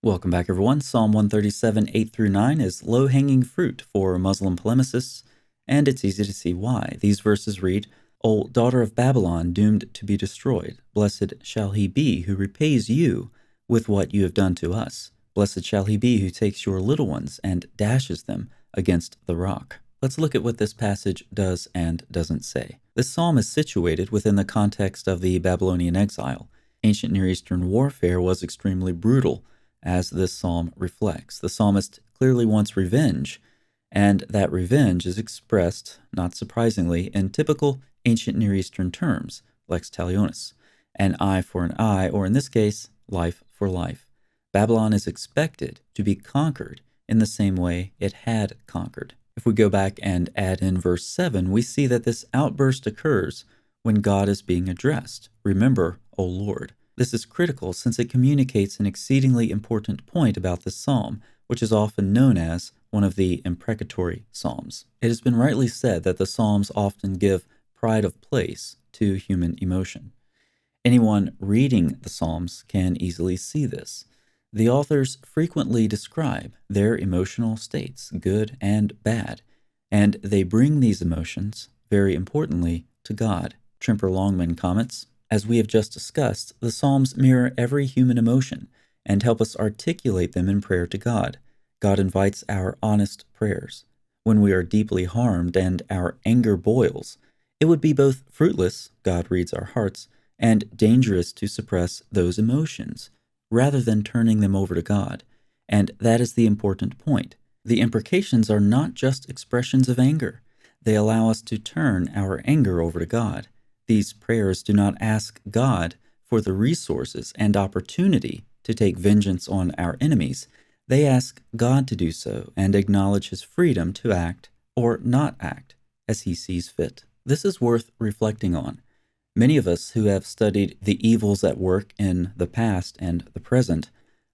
Welcome back, everyone. Psalm 137, 8 through 9 is low-hanging fruit for Muslim polemicists, and it's easy to see why. These verses read, O daughter of Babylon, doomed to be destroyed, blessed shall he be who repays you with what you have done to us. Blessed shall he be who takes your little ones and dashes them against the rock. Let's look at what this passage does and doesn't say. This psalm is situated within the context of the Babylonian exile. Ancient Near Eastern warfare was extremely brutal, as this psalm reflects. The psalmist clearly wants revenge, and that revenge is expressed, not surprisingly, in typical ancient Near Eastern terms, lex talionis, an eye for an eye, or in this case, life for life. Babylon is expected to be conquered in the same way it had conquered. If we go back and add in verse 7, we see that this outburst occurs when God is being addressed. Remember, O Lord. This is critical since it communicates an exceedingly important point about this psalm, which is often known as one of the imprecatory psalms. It has been rightly said that the psalms often give pride of place to human emotion. Anyone reading the psalms can easily see this. The authors frequently describe their emotional states, good and bad, and they bring these emotions, very importantly, to God. Trimper Longman comments, as we have just discussed, the Psalms mirror every human emotion and help us articulate them in prayer to God. God invites our honest prayers. When we are deeply harmed and our anger boils, it would be both fruitless, God reads our hearts, and dangerous to suppress those emotions, rather than turning them over to God. And that is the important point. The imprecations are not just expressions of anger. They allow us to turn our anger over to God. These prayers do not ask God for the resources and opportunity to take vengeance on our enemies. They ask God to do so and acknowledge his freedom to act or not act as he sees fit. This is worth reflecting on. Many of us who have studied the evils at work in the past and the present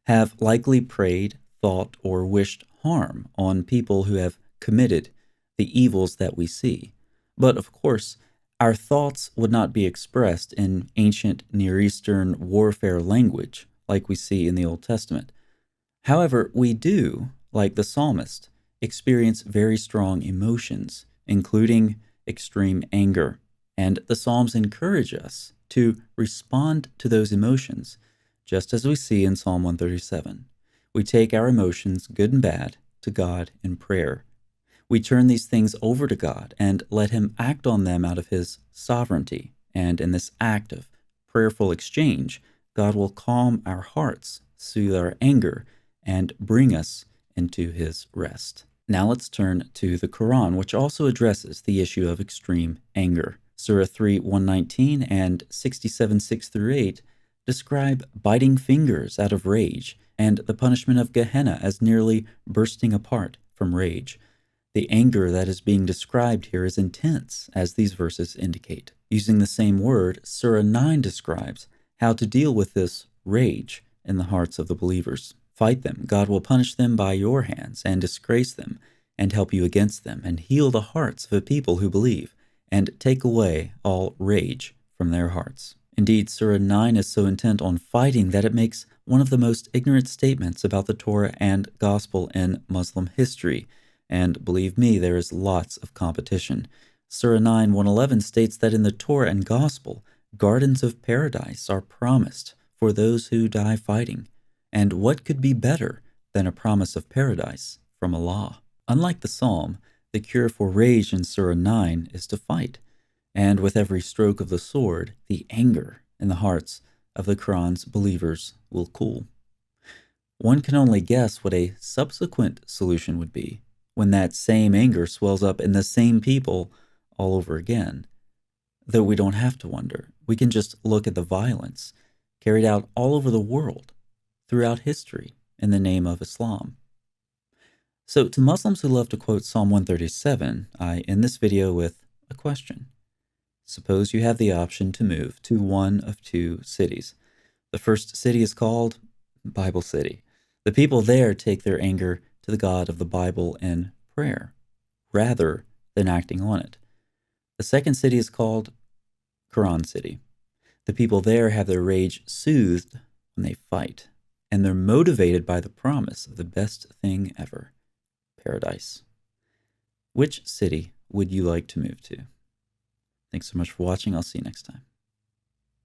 have likely prayed, thought, or wished harm on people who have committed the evils that we see. But of course, our thoughts would not be expressed in ancient Near Eastern warfare language like we see in the Old Testament. However, we do, like the psalmist, experience very strong emotions, including extreme anger, and the Psalms encourage us to respond to those emotions, just as we see in Psalm 137. We take our emotions, good and bad, to God in prayer. We turn these things over to God and let him act on them out of his sovereignty. And in this act of prayerful exchange, God will calm our hearts, soothe our anger, and bring us into his rest. Now let's turn to the Quran, which also addresses the issue of extreme anger. Surah 3, 119 and 67, 6 through 8 describe biting fingers out of rage and the punishment of Gehenna as nearly bursting apart from rage. The anger that is being described here is intense, as these verses indicate. Using the same word, Surah 9 describes how to deal with this rage in the hearts of the believers. Fight them. God will punish them by your hands and disgrace them and help you against them and heal the hearts of a people who believe and take away all rage from their hearts. Indeed, Surah 9 is so intent on fighting that it makes one of the most ignorant statements about the Torah and Gospel in Muslim history. And believe me, there is lots of competition. Surah 9, 111 states that in the Torah and Gospel, gardens of paradise are promised for those who die fighting. And what could be better than a promise of paradise from Allah? Unlike the Psalm, the cure for rage in Surah 9 is to fight. And with every stroke of the sword, the anger in the hearts of the Quran's believers will cool. One can only guess what a subsequent solution would be when that same anger swells up in the same people all over again. Though we don't have to wonder. We can just look at the violence carried out all over the world throughout history in the name of Islam. So to Muslims who love to quote Psalm 137, I end this video with a question. Suppose you have the option to move to one of two cities. The first city is called Bible City. The people there take their anger to the God of the Bible in prayer, rather than acting on it. The second city is called Quran City. The people there have their rage soothed when they fight, and they're motivated by the promise of the best thing ever, paradise. Which city would you like to move to? Thanks so much for watching. I'll see you next time.